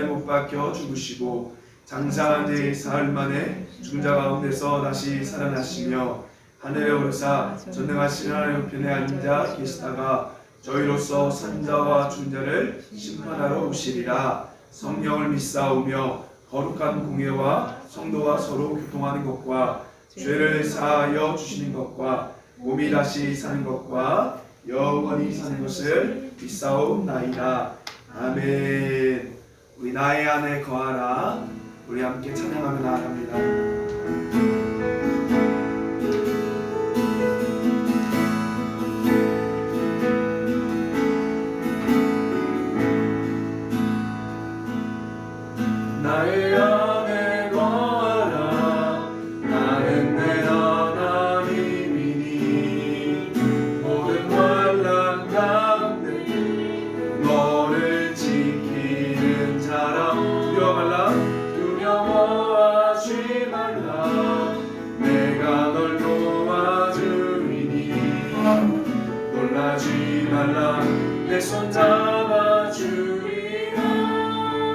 못 박혀 죽으시고 장사한 지 사흘 만에 죽은 자 가운데서 다시 살아나시며 하늘에 오르사 전능하신 하나님 우편에 앉아 계시다가 저희로서 산자와 죽은 자를 심판하러 오시리라. 성령을 믿사오며 거룩한 공예와 성도와 서로 교통하는 것과 죄를 사하여 주시는 것과 몸이 다시 사는 것과 영원히 사는 것을 믿사옵나이다. 아멘. 우리 나의 안에 거하라. 우리 함께 찬양하며 나아갑니다. 나의 안에 거하라. 나는 내 하나님이니 모든 환난 가운데 너를 지키는 자라. 두려워하지 말라. 내가 널 도와주리니 놀라지 말라. 내 손 잡아주리라.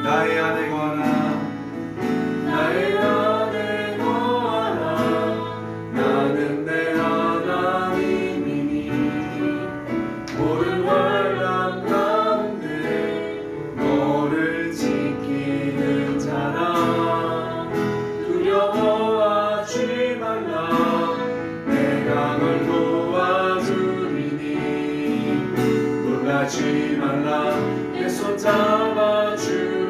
나의 안에 거하라. 나의 안에 거하라. 나는 내 하나님이니 모든 환난 가운데 너를 지키는 자라. 두려워하지 말라. 내가 널 도와주리니 놀라지 말라. 내 손 잡아주리라.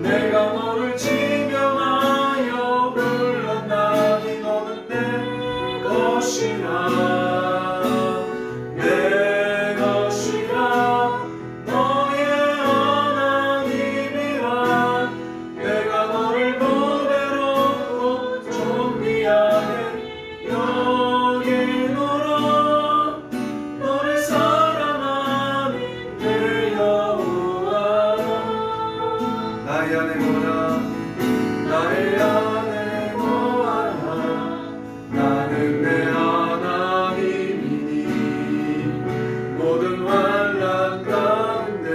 내가 너를 지명하여 불렀나니 너는 내 것이라. 내 것이라. 너의 하나님이라. 내가 너를 보배롭고 존귀하게 여기노라. 너를 사랑하는 내 여호와라. 나의 안에 거하라. 나의 안에 거하라. 나는 내 하나님이니 모든 환난 가운데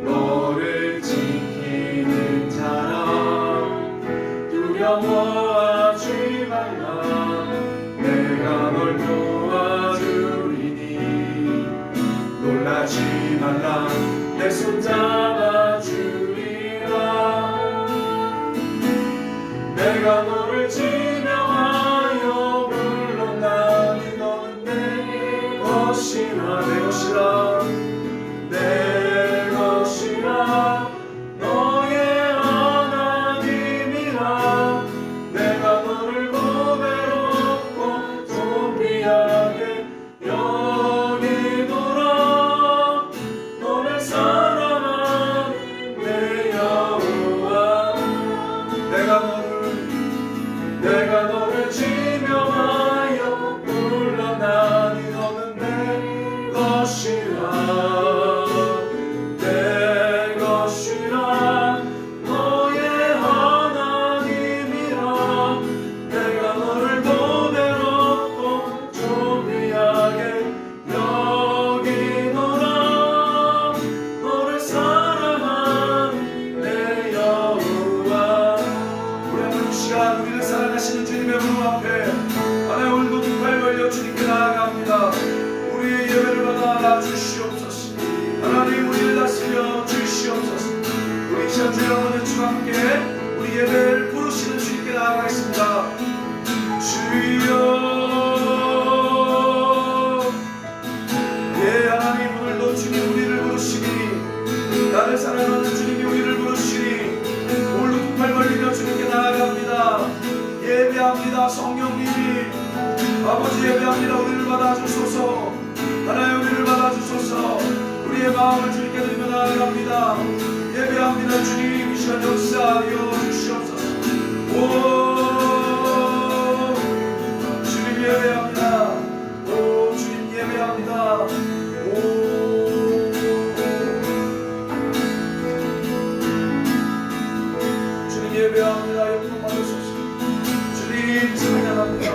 너를 지키는 자라. 두려워하지 말라. 내가 널 도와주리니 놀라지 말라. 내 손 잡아주리라. 내가 너를 지명하여 불렀나니 너는 내 것이라. 내 것이라. 내 것이라. 너의 하나님이라. 내가 너를 보배롭고 존귀하게 여기노라. 너를 사랑하는 내 여호와. 내가 너를 지명하여 불렀나니 너는 내 것이라. 내 것이라. 너의 하나님이라. 내가 너를 보배롭고 존귀하게 여기노라. 너를 사랑하는 내 여호와. 우리 하나님 시간 우리를 사랑하시는 주님의 부름 앞에 하나님 오늘도 두 팔 벌려 주님께 나아갑니다. 우리의 예배를 받아 주시옵소서. 하나님 우리를 다스려 주시옵소서. 우리 시간 주의 영원의 주와 함께 우리 예배를 부르시는 주님께 나아가겠습니다. 주여. 예 하나님 오늘도 주님 우리를 부르시니 나를 사랑하는 주님이 우리를 부르시니 오늘도 두 팔 벌리며 주님께 나아갑니다. 예배합니다. 성령님이 아버지 예배합니다. 우리를 받아주소서. 하나님 우리를 받아주소서. 우리의 마음을 주님께 드리며 나아갑니다. 예배합니다. 주님 이 시간 역사하여 주시옵소서. 오 주님 예배합니다. 오 주님 예배합니다. 오 주님 예배합니다. 영광 받으소서. 주님 찬양합니다.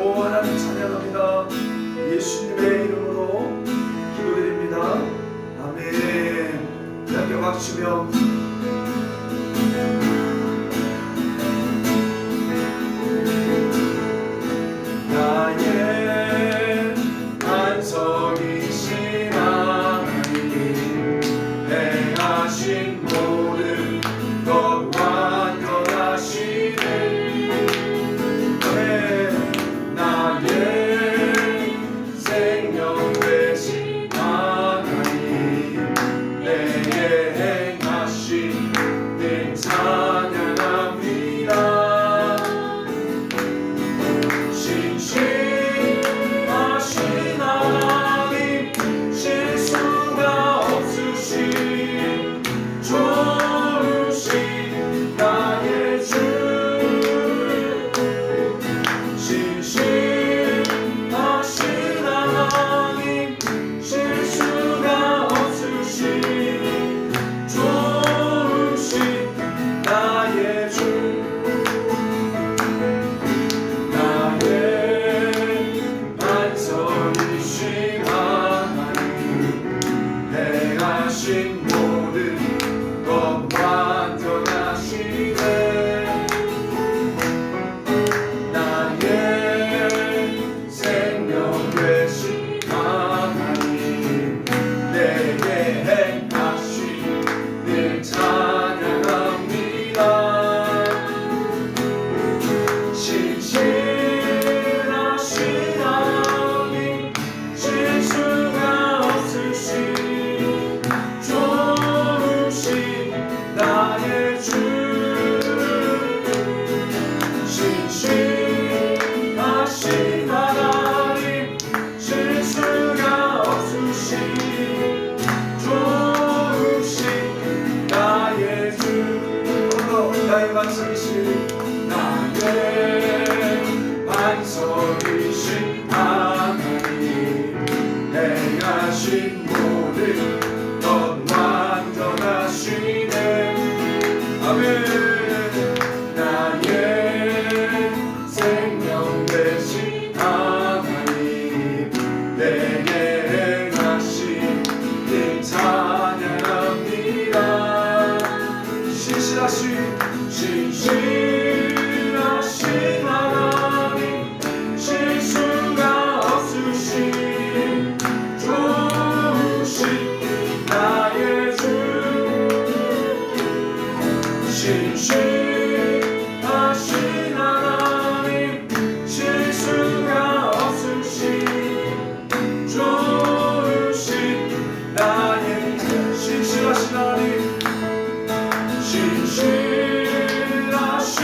오 하나님 찬양합니다. 예수님의 이름으로 기도드립니다. 아멘. 기억하시며 나의 반석이신 하나님 행하신 모든 것 완전하시네 나의 생명 되신 하나님 내게 행하신 늘 찬양합니다 신실하신 하나님 실수가 없으신 좋으신 나의 주 신실하신 하나님 실수가 없으신 좋으신 나의 주 나의 반석이신 하나님 행하신 모든 것 완전하시네 나의 생명 되신 하나님 내게 행하신 늘 찬양합니다 신실하신 하나님 실수가 없으신 좋으신 나의 주 신실하신 하나님 실수가 없으신 좋으신 나의 주 나의 반석이신 나의 반석이신 하나님 행하신 모든 것 완전하시네 아멘 나의 생명 되신 하나님 내게 행하신 늘 찬양합니다 신실하신 하나님 실수가 없으신 좋으신 나의 주 신실하신 하나님 실수가 없으신 좋으신 나의 신실하신 하나님 신실하신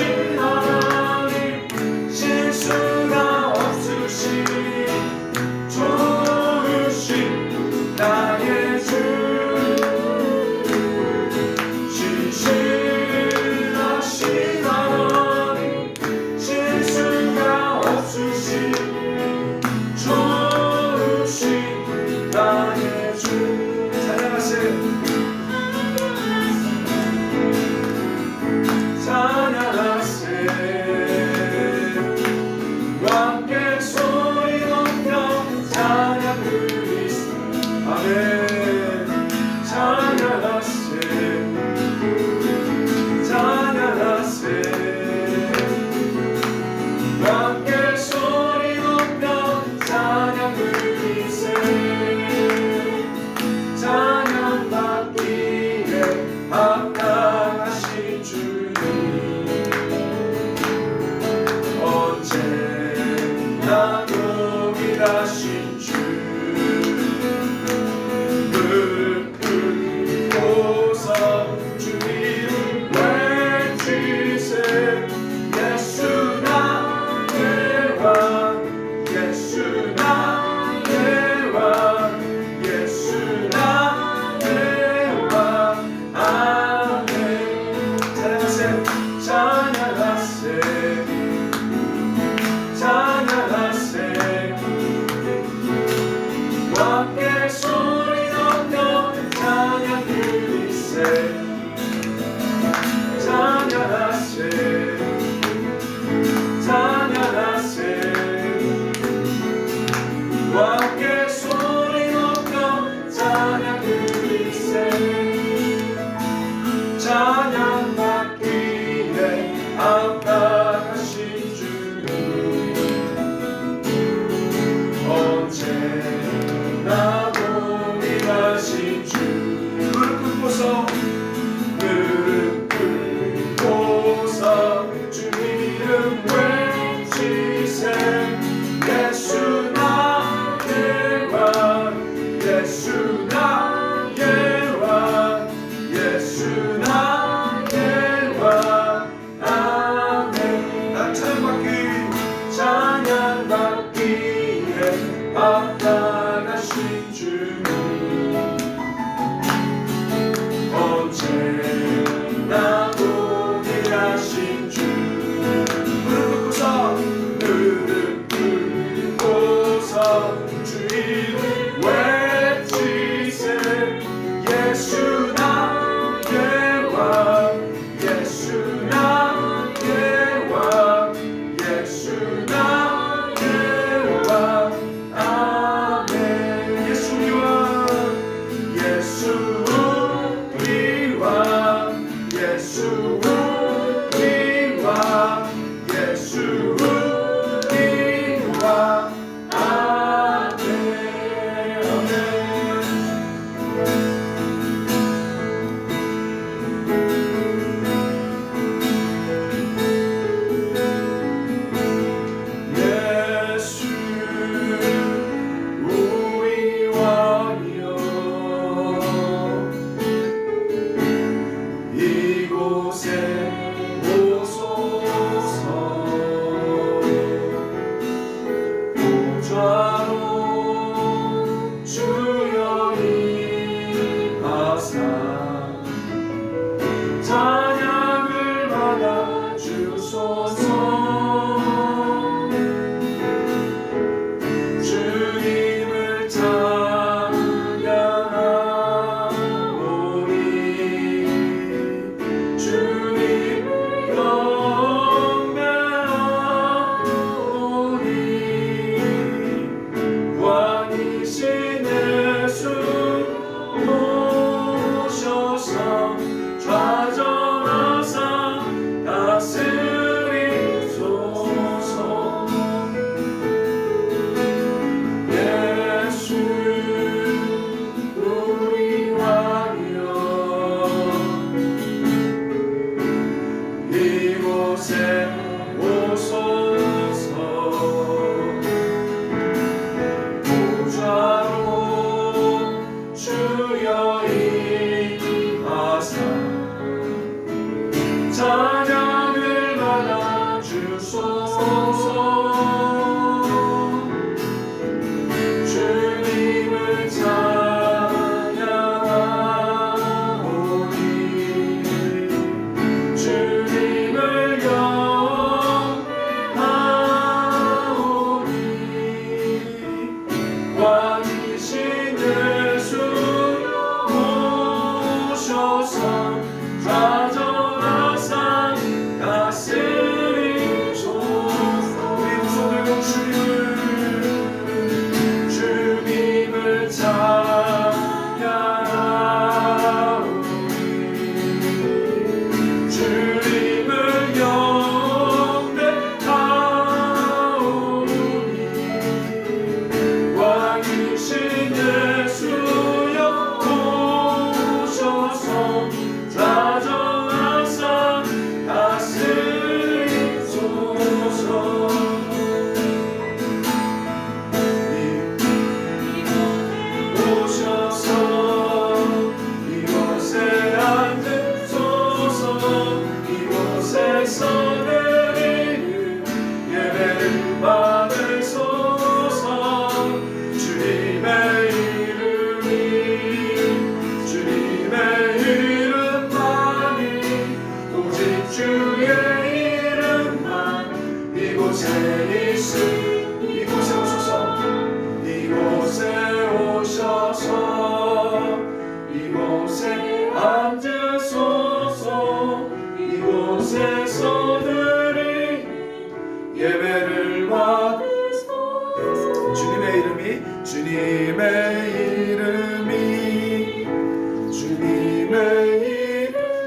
이곳에서 드린 예배를 받으소서. 주님의 이름이 주님의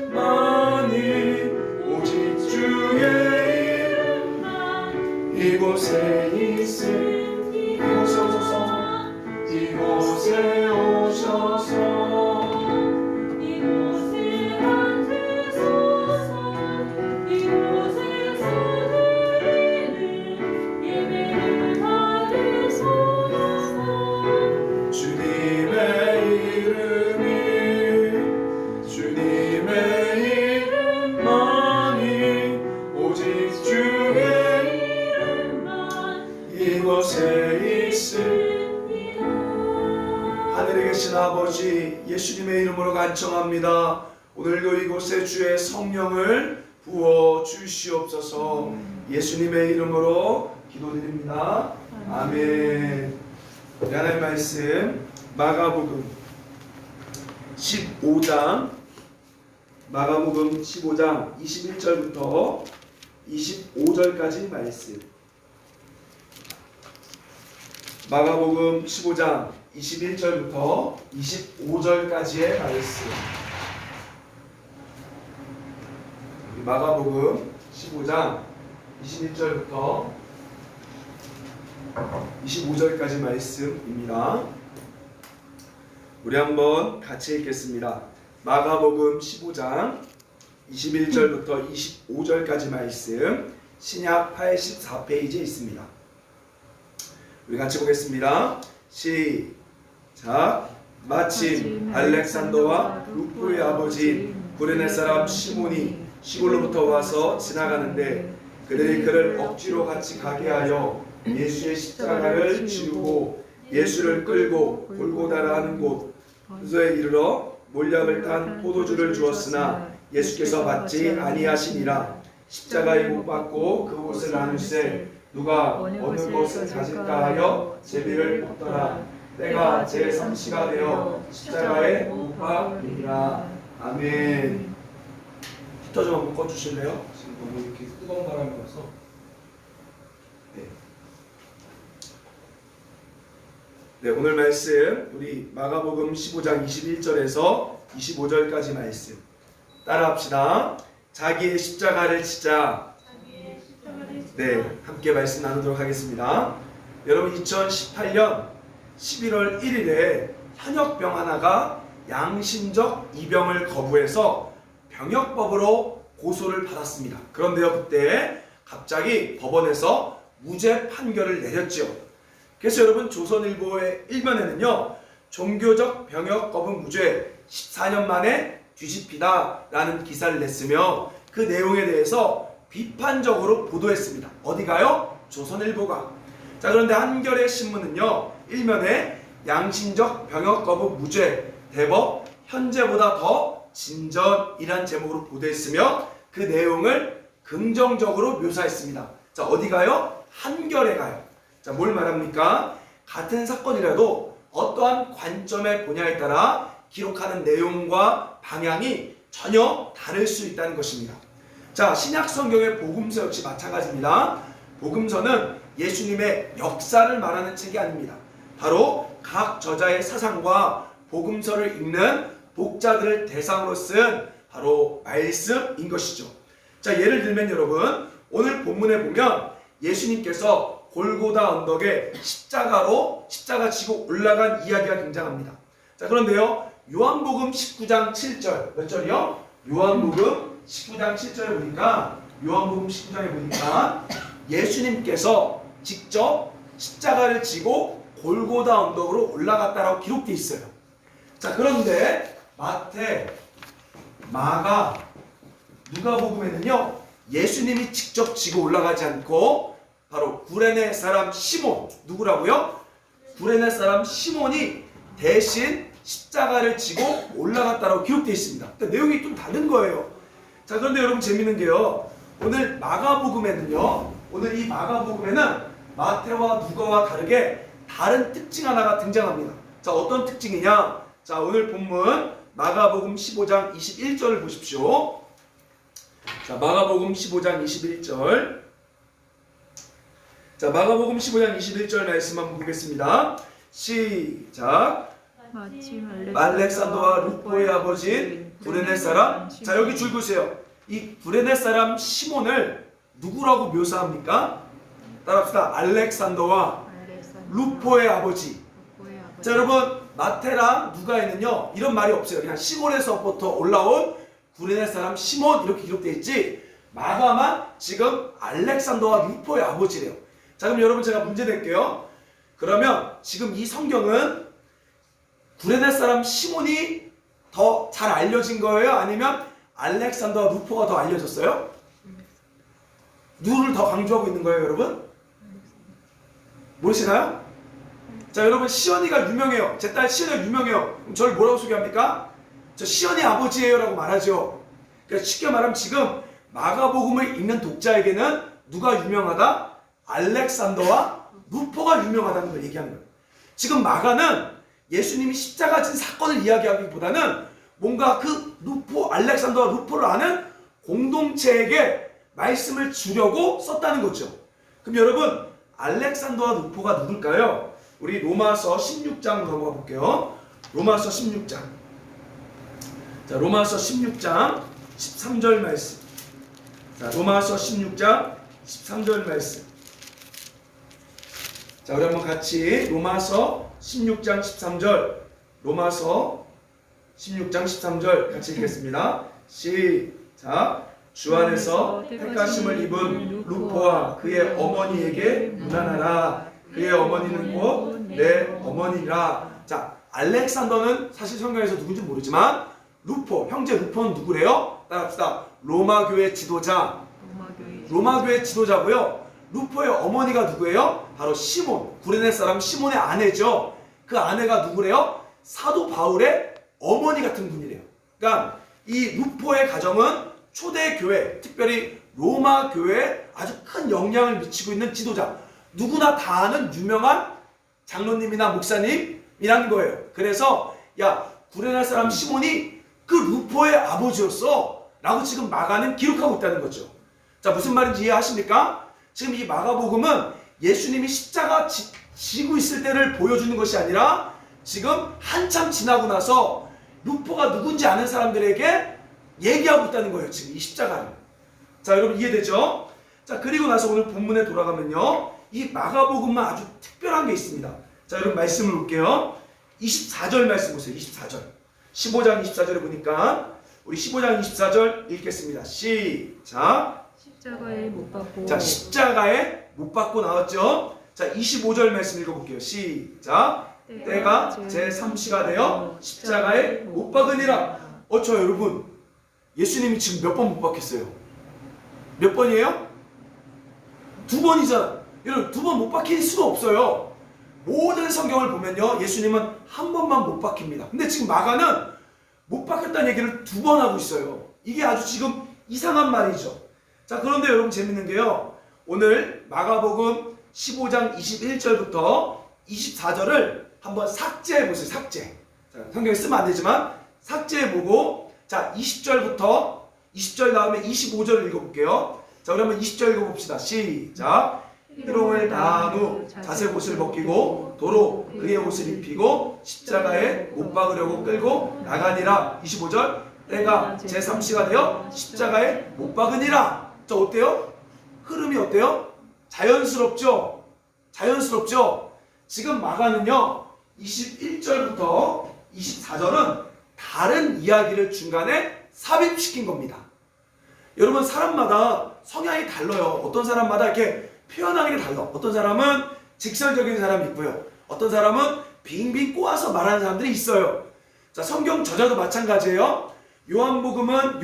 이름만이 오직 주의 이름만 이곳에 있으니 이곳에 오셔서 하늘에 계신 아버지, 예수님의 이름으로 간청합니다. 오늘도 이곳에 주의 성령을 부어 주시옵소서. 예수님의 이름으로 기도드립니다. 아멘. 하나님의 말씀 마가복음 15장 21절부터 25절까지 말씀. 마가복음 15장 21절부터 25절까지의 말씀. 마가복음 15장 21절부터 25절까지 말씀입니다. 우리 한번 같이 읽겠습니다. 마가복음 15장 21절부터 25절까지 말씀, 신약 84페이지에 있습니다. 우리 같이 보겠습니다. 시작. 마침 알렉산더와 루프의 아버지 구레네 사람 시몬이 시골로부터 와서 지나가는데 그들이 그를 억지로 같이 가게 하여 예수의 십자가를 지우고 예수를 끌고 골고다라 하는 곳에 이르러 몰약을 탄 포도주를 주었으나 예수께서 받지 아니하시니라. 십자가에 못 박고 그곳을 나눌세 누가 어느 것을 가질까 하여 제비를 뽑더라. 때가 제3시가 되어 십자가에 못 박으리라. 아멘. 히터 좀 한번 꺼주실래요? 지금 너무 이렇게 뜨거운 바람이 와서. 네, 오늘 말씀 우리 마가복음 15장 21절에서 25절까지 말씀 따라합시다. 자기의 십자가를 지자. 네, 함께 말씀 나누도록 하겠습니다. 여러분, 2018년 11월 1일에 현역병 하나가 양심적 입영을 거부해서 병역법으로 고소를 받았습니다. 그런데요, 그때 갑자기 법원에서 무죄 판결을 내렸죠. 그래서 여러분, 조선일보의 일면에는요, 종교적 병역 거부 무죄 14년 만에 뒤집히다 라는 기사를 냈으며 그 내용에 대해서 비판적으로 보도했습니다. 어디가요? 조선일보가. 자, 그런데 한겨레 신문은요, 일면에 양심적 병역 거부 무죄 대법 현재보다 더 진전이란 제목으로 보도했으며 그 내용을 긍정적으로 묘사했습니다. 자, 어디가요? 한겨레가요. 자, 뭘 말합니까? 같은 사건이라도 어떠한 관점에 보냐에 따라 기록하는 내용과 방향이 전혀 다를 수 있다는 것입니다. 자, 신약 성경의 복음서 역시 마찬가지입니다. 복음서는 예수님의 역사를 말하는 책이 아닙니다. 바로 각 저자의 사상과 복음서를 읽는 독자들을 대상으로 쓴 바로 말씀인 것이죠. 자, 예를 들면 여러분, 오늘 본문에 보면 예수님께서 골고다 언덕에 십자가 지고 올라간 이야기가 등장합니다. 자, 그런데요, 요한복음 19장 7절 몇 절이요? 요한복음 19장 7절에 보니까 예수님께서 직접 십자가를 지고 골고다 언덕으로 올라갔다라고 기록되어 있어요. 자, 그런데 마태, 마가, 누가복음에는요, 예수님이 직접 지고 올라가지 않고 바로 구레네 사람 시몬, 누구라고요? 구레네 사람 시몬이 대신 십자가를 지고 올라갔다라고 기록되어 있습니다. 그러니까 내용이 좀 다른 거예요. 자, 그런데 여러분, 재밌는 게요, 오늘 마가복음에는요, 오늘 이 마가복음에는 마태와 누가와 다르게 다른 특징 하나가 등장합니다. 자, 어떤 특징이냐? 자, 오늘 본문 마가복음 15장 21절을 보십시오. 자, 마가복음 15장 21절. 자, 마가복음 15장 21절 말씀 한번 보겠습니다. 시작. 마침 알렉산더와 루포의 아버지인 구레네 사람. 자, 여기 줄 그으세요. 이 구레네 사람 시몬을 누구라고 묘사합니까? 따라합시다. 알렉산더와 루포의 아버지. 자, 여러분 마태랑 누가에는요 이런 말이 없어요. 그냥 시골에서부터 올라온 구레네 사람 시몬 이렇게 기록되어 있지, 마가만 지금 알렉산더와 루포의 아버지래요. 자, 그럼 여러분 제가 문제 낼게요. 그러면 지금 이 성경은 구레네 사람 시몬이 더 잘 알려진 거예요? 아니면 알렉산더와 루포가 더 알려졌어요? 누구를 더 강조하고 있는 거예요, 여러분? 모르시나요? 자, 여러분 시연이가 유명해요. 제 딸 시연이가 유명해요. 그럼 저를 뭐라고 소개합니까? 저 시연이 아버지예요 라고 말하죠. 그러니까 쉽게 말하면 지금 마가복음을 읽는 독자에게는 누가 유명하다? 알렉산더와 루포가 유명하다는 걸 얘기하는 거예요. 지금 마가는 예수님이 십자가 진 사건을 이야기하기보다는 뭔가 그 루포, 알렉산더와 루포를 아는 공동체에게 말씀을 주려고 썼다는 거죠. 그럼 여러분 알렉산더와 루포가 누굴까요? 우리 로마서 16장 넘어가 볼게요. 로마서 16장. 자, 로마서 16장 13절 말씀. 자, 로마서 16장 13절 말씀. 자, 우리 한번 같이 로마서 16장 13절, 로마서 16장 13절 같이 읽겠습니다. 시작. 주 안에서 택하심을 입은 루포와 그의 어머니에게 문안하라. 그의 어머니는 곧 내 어머니라. 자, 알렉산더는 사실 성경에서 누군지 모르지만 루포, 형제 루포는 누구래요? 따라합시다. 로마교회 지도자. 로마교회 지도자고요. 루포의 어머니가 누구예요? 바로 시몬, 구레네 사람 시몬의 아내죠. 그 아내가 누구래요? 사도 바울의 어머니 같은 분이래요. 그러니까 이 루포의 가정은 초대교회, 특별히 로마 교회에 아주 큰 영향을 미치고 있는 지도자, 누구나 다 아는 유명한 장로님이나 목사님이라는 거예요. 그래서 야, 구레네 사람 시몬이 그 루포의 아버지였어 라고 지금 마가는 기록하고 있다는 거죠. 자, 무슨 말인지 이해하십니까? 지금 이 마가복음은 예수님이 십자가 지고 있을 때를 보여주는 것이 아니라 지금 한참 지나고 나서 루포가 누군지 아는 사람들에게 얘기하고 있다는 거예요. 지금 이 십자가를. 자, 여러분 이해되죠? 자, 그리고 나서 오늘 본문에 돌아가면요, 이 마가복음만 아주 특별한 게 있습니다. 자, 여러분 말씀을 볼게요. 24절 말씀 보세요. 24절. 15장 24절에 보니까 우리 15장 24절 읽겠습니다. 시작. 십자가에 못 박고. 자, 십자가에 못 박고 나왔죠? 자, 25절 말씀 읽어볼게요. 시작. 때가 제3시가 되어 십자가에 못 박으니라. 저 여러분, 예수님이 지금 몇 번 못 박혔어요? 몇 번이에요? 2번이잖아. 여러분, 2번 못 박힐 수가 없어요. 모든 성경을 보면요, 예수님은 한 번만 못 박힙니다. 근데 지금 마가는 못 박혔다는 얘기를 2번 하고 있어요. 이게 아주 지금 이상한 말이죠. 자, 그런데 여러분 재밌는 게요, 오늘 마가복음 15장 21절부터 24절을 한번 삭제해 보세요. 삭제. 자, 성경에 쓰면 안 되지만 삭제해보고, 자, 20절부터 20절 다음에 25절을 읽어볼게요. 자, 우리 한번 20절 읽어봅시다. 시작. 희롱을 다한 후 자색 옷을 벗기고 도로 그의 옷을 입히고 십자가에 못 박으려고 끌고 나가니라. 25절. 때가 제3시가 되어 십자가에 못 박으니라. 자, 어때요? 흐름이 어때요? 자연스럽죠? 자연스럽죠? 지금 마가는요, 21절부터 24절은 다른 이야기를 중간에 삽입시킨 겁니다. 여러분, 사람마다 성향이 달라요. 어떤 사람마다 이렇게 표현하는 게 달라. 어떤 사람은 직설적인 사람이 있고요, 어떤 사람은 빙빙 꼬아서 말하는 사람들이 있어요. 자, 성경 저자도 마찬가지예요. 요한복음을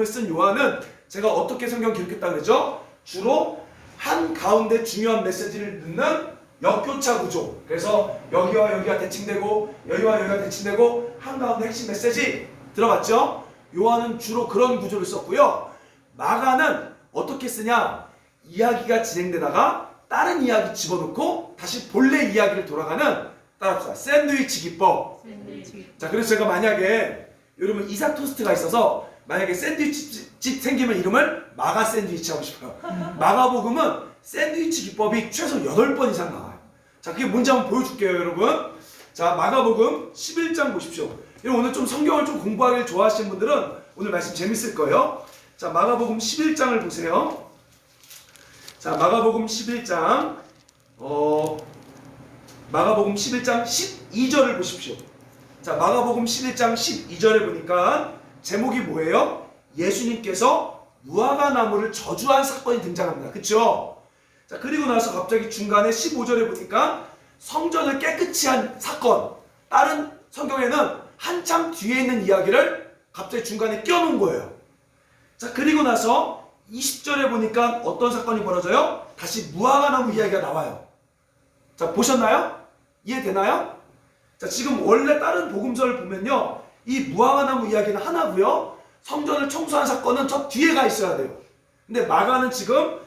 쓴 요한은 제가 어떻게 성경 기록했다 그러죠? 주로 한 가운데 중요한 메시지를 넣는 역교차 구조. 그래서 여기와 여기가 대칭되고 여기와 여기가 대칭되고 한가운데 핵심 메시지 들어봤죠? 요한은 주로 그런 구조를 썼고요. 마가는 어떻게 쓰냐? 이야기가 진행되다가 다른 이야기 집어넣고 다시 본래 이야기를 돌아가는, 따라합시다, 샌드위치 기법. 자, 그래서 제가 만약에 여러분 이삭 토스트가 있어서 만약에 샌드위치집 생기면 이름을 마가 샌드위치 하고 싶어요. 마가복음은 샌드위치 기법이 최소 8번 이상 나와요. 자, 그게 뭔지 한번 보여줄게요, 여러분. 자, 마가복음 11장 보십시오. 여러분 오늘 좀 성경을 좀 공부하기를 좋아하시는 분들은 오늘 말씀 재밌을 거예요. 자, 마가복음 11장을 보세요. 자, 마가복음 11장 마가복음 11장 12절을 보십시오. 자, 마가복음 11장 12절에 보니까 제목이 뭐예요? 예수님께서 무화과 나무를 저주한 사건이 등장합니다. 그쵸? 자, 그리고 나서 갑자기 중간에 15절에 보니까 성전을 깨끗이 한 사건. 다른 성경에는 한참 뒤에 있는 이야기를 갑자기 중간에 끼워놓은 거예요. 자, 그리고 나서 20절에 보니까 어떤 사건이 벌어져요? 다시 무화과 나무 이야기가 나와요. 자, 보셨나요? 이해되나요? 자, 지금 원래 다른 복음서를 보면요, 이 무화과 나무 이야기는 하나고요, 성전을 청소한 사건은 저 뒤에 가 있어야 돼요. 근데 마가는 지금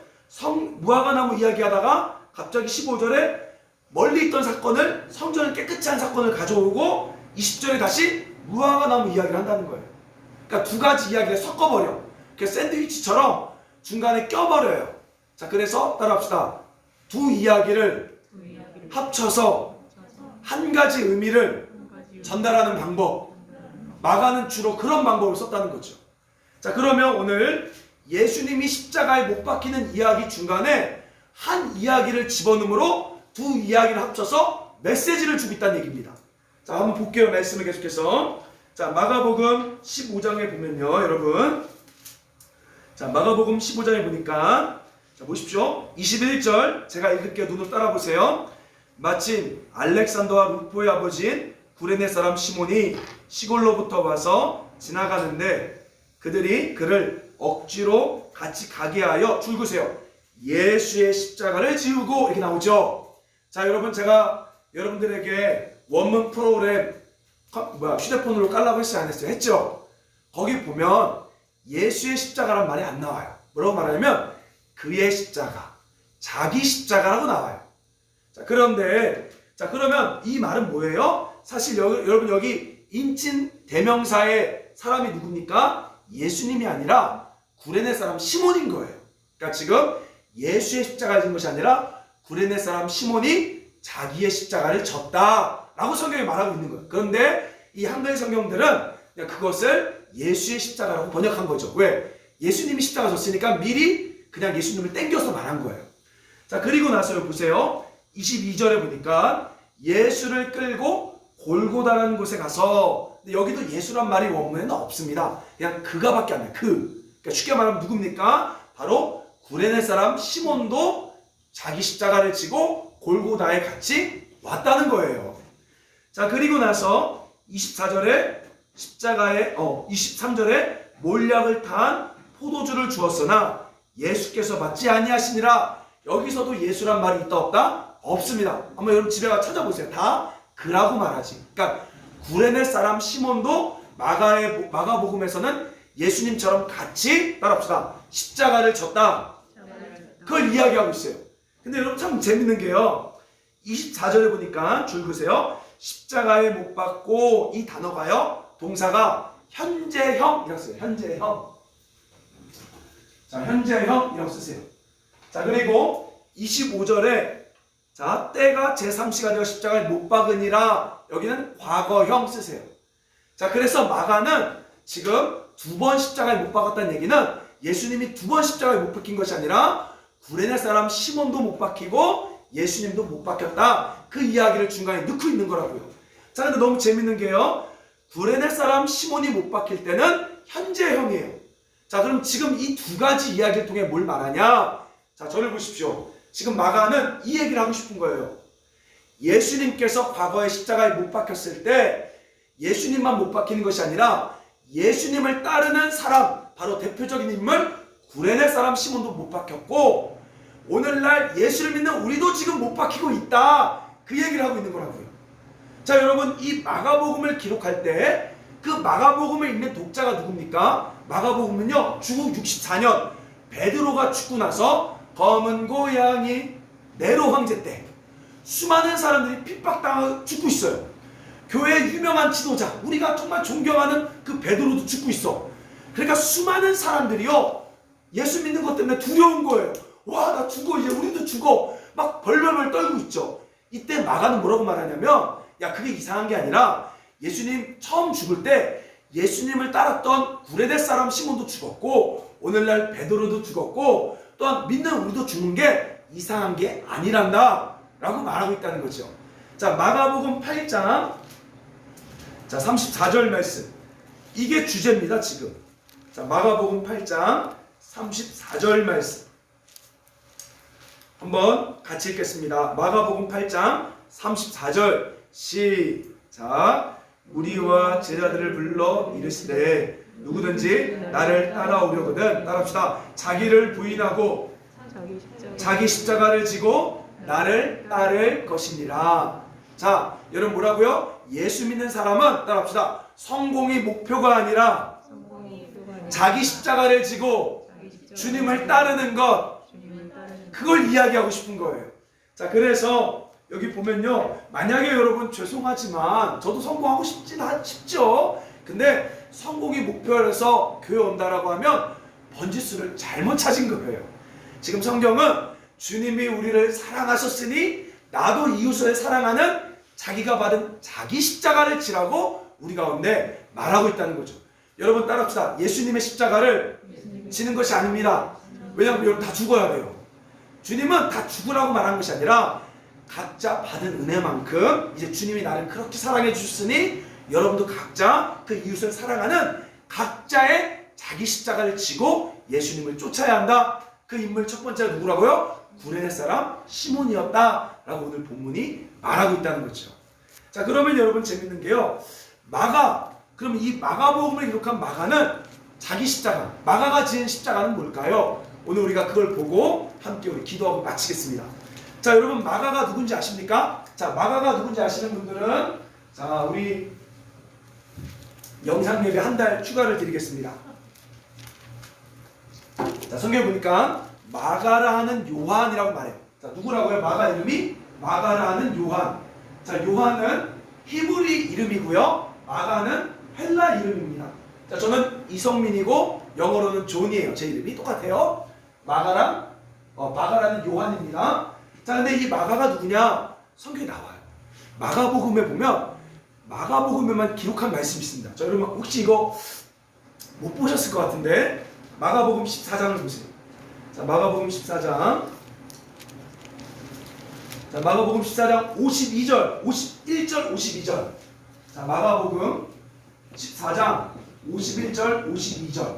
무화과 나무 이야기하다가 갑자기 15절에 멀리 있던 사건을, 성전을 깨끗이 한 사건을 가져오고 20절에 다시 무화과 나무 이야기를 한다는 거예요. 그러니까 두 가지 이야기를 섞어버려. 그래서 샌드위치처럼 중간에 껴버려요. 자, 그래서 따라합시다. 두 이야기를 합쳐서 한 가지 의미를 전달하는 방법. 마가는 주로 그런 방법을 썼다는 거죠. 자, 그러면 오늘 예수님이 십자가에 못 박히는 이야기 중간에 한 이야기를 집어넣음으로 두 이야기를 합쳐서 메시지를 주고 있다는 얘기입니다. 자, 한번 볼게요. 말씀을 계속해서. 자, 마가복음 15장에 보면요, 여러분. 자, 마가복음 15장에 보니까, 자, 보십시오. 21절 제가 읽을게요. 눈으로 따라 보세요. 마침 알렉산더와 루포의 아버지인 구레네 사람 시몬이 시골로부터 와서 지나가는데 그들이 그를 억지로 같이 가게 하여 줄그세요. 예수의 십자가를 지우고 이렇게 나오죠. 자, 여러분, 제가 여러분들에게 원문 프로그램 휴대폰으로 깔라고 했어요, 안 했어요? 했죠? 거기 보면 예수의 십자가란 말이 안 나와요. 뭐라고 말하냐면 그의 십자가, 자기 십자가라고 나와요. 자, 그런데, 자, 그러면 이 말은 뭐예요? 사실 여러분 여기 인칭 대명사의 사람이 누굽니까? 예수님이 아니라 구레네 사람 시몬인 거예요. 그러니까 지금 예수의 십자가를 진 것이 아니라 구레네 사람 시몬이 자기의 십자가를 졌다라고 성경이 말하고 있는 거예요. 그런데 이 한글 성경들은 그냥 그것을 예수의 십자가라고 번역한 거죠. 왜? 예수님이 십자가 졌으니까 미리 그냥 예수님을 땡겨서 말한 거예요. 자, 그리고 나서 보세요. 22절에 보니까 예수를 끌고 골고다라는 곳에 가서, 근데 여기도 예수란 말이 원문에는 없습니다. 그냥 그가밖에 안 돼요. 그러니까 쉽게 말하면 누굽니까? 바로 구레네 사람 시몬도 자기 십자가를 지고 골고다에 같이 왔다는 거예요. 자, 그리고 나서 24절에 23절에 몰약을 탄 포도주를 주었으나 예수께서 받지 아니하시니라. 여기서도 예수란 말이 있다 없다? 없습니다. 한번 여러분 집에 가서 찾아보세요. 다 그라고 말하지. 그러니까 구레네 사람 시몬도 마가복음에서는 예수님처럼 같이 따라합시다. 십자가를 졌다. 그걸 이야기하고 있어요. 근데 여러분 참 재밌는 게요. 24절에 보니까 줄 그세요. 십자가에 못 박고 이 단어가요. 동사가 현재형이라고 써요. 현재형. 자, 현재형이라고 쓰세요. 자, 그리고 25절에 자, 때가 제3시가 되어 십자가에 못 박으니라. 여기는 과거형 쓰세요. 자, 그래서 마가는 지금 두 번 십자가에 못 박았다는 얘기는 예수님이 두 번 십자가에 못 박힌 것이 아니라 구레네 사람 시몬도 못 박히고 예수님도 못 박혔다. 그 이야기를 중간에 넣고 있는 거라고요. 자, 근데 너무 재밌는 게요. 구레네 사람 시몬이 못 박힐 때는 현재형이에요. 자, 그럼 지금 이 두 가지 이야기를 통해 뭘 말하냐? 자, 저를 보십시오. 지금 마가는 이 얘기를 하고 싶은 거예요. 예수님께서 과거에 십자가에 못 박혔을 때 예수님만 못 박히는 것이 아니라 예수님을 따르는 사람, 바로 대표적인 인물 구레네 사람 시몬도 못 박혔고 오늘날 예수를 믿는 우리도 지금 못 박히고 있다. 그 얘기를 하고 있는 거라고요. 자, 여러분 이 마가복음을 기록할 때 그 마가복음을 읽는 독자가 누굽니까? 마가복음은요, 주후 64년 베드로가 죽고 나서 검은 고양이 네로 황제 때 수많은 사람들이 핍박당하고 죽고 있어요. 교회의 유명한 지도자, 우리가 정말 존경하는 그 베드로도 죽고 있어. 그러니까 수많은 사람들이요, 예수 믿는 것 때문에 두려운 거예요. 와, 나 죽어, 이제 우리도 죽어. 막 벌벌벌 떨고 있죠. 이때 마가는 뭐라고 말하냐면, 야, 그게 이상한 게 아니라 예수님 처음 죽을 때 예수님을 따랐던 구레네 사람 시몬도 죽었고, 오늘날 베드로도 죽었고, 또한 믿는 우리도 죽는 게 이상한 게 아니란다 라고 말하고 있다는 거죠. 자, 마가복음 8장 자 34절 말씀, 이게 주제입니다 지금. 자, 마가복음 8장 34절 말씀 한번 같이 읽겠습니다. 마가복음 8장 34절 시작. 무리와 제자들을 불러 이르시되 누구든지 나를 따라오려거든, 따라합시다. 자기를 부인하고 자기 십자가를 지고 나를 따를 것이니라. 자, 여러분 뭐라고요? 예수 믿는 사람은, 따라합시다, 성공이 목표가 아니라 자기 십자가를 지고 주님을 따르는 것, 그걸 이야기하고 싶은 거예요. 자, 그래서 여기 보면요, 만약에 여러분 죄송하지만 저도 성공하고 싶죠. 근데 성공이 목표라서 교회 온다라고 하면 번지수를 잘못 찾은 거예요. 지금 성경은 주님이 우리를 사랑하셨으니 나도 이웃을 사랑하는, 자기가 받은 자기 십자가를 지라고 우리 가운데 말하고 있다는 거죠. 여러분 따라합시다. 예수님의 십자가를 지는 것이 아닙니다. 왜냐하면 여러분 다 죽어야 돼요. 주님은 다 죽으라고 말한 것이 아니라 각자 받은 은혜만큼 이제 주님이 나를 그렇게 사랑해 주셨으니 여러분도 각자 그 이웃을 사랑하는 각자의 자기 십자가를 지고 예수님을 쫓아야 한다. 그 인물 첫 번째가 누구라고요? 구레네 사람 시몬이었다라고 오늘 본문이 말하고 있다는 거죠. 자, 그러면 여러분 재밌는 게요, 마가, 그럼 이 마가복음을 기록한 마가는 자기 십자가, 마가가 지은 십자가는 뭘까요? 오늘 우리가 그걸 보고 함께 우리 기도하고 마치겠습니다. 자, 여러분 마가가 누군지 아십니까? 자, 마가가 누군지 아시는 분들은 자, 우리 영상 예배 한 달 추가를 드리겠습니다. 자, 성경에 보니까 마가라 하는 요한이라고 말해요. 자, 누구라고요? 마가 이름이 마가라 하는 요한. 자, 요한은 히브리 이름이고요, 마가는 헬라 이름입니다. 자, 저는 이성민이고 영어로는 존이에요. 제 이름이 똑같아요. 마가라는 요한입니다. 자, 근데 이 마가가 누구냐? 성경에 나와요. 마가복음에 보면 마가복음에만 기록한 말씀이 있습니다. 자, 여러분 혹시 이거 못 보셨을 것 같은데 마가복음 14장을 보세요. 자, 마가복음 14장. 자, 마가복음 14장 52절, 51절, 52절. 자, 마가복음 14장 51절, 52절.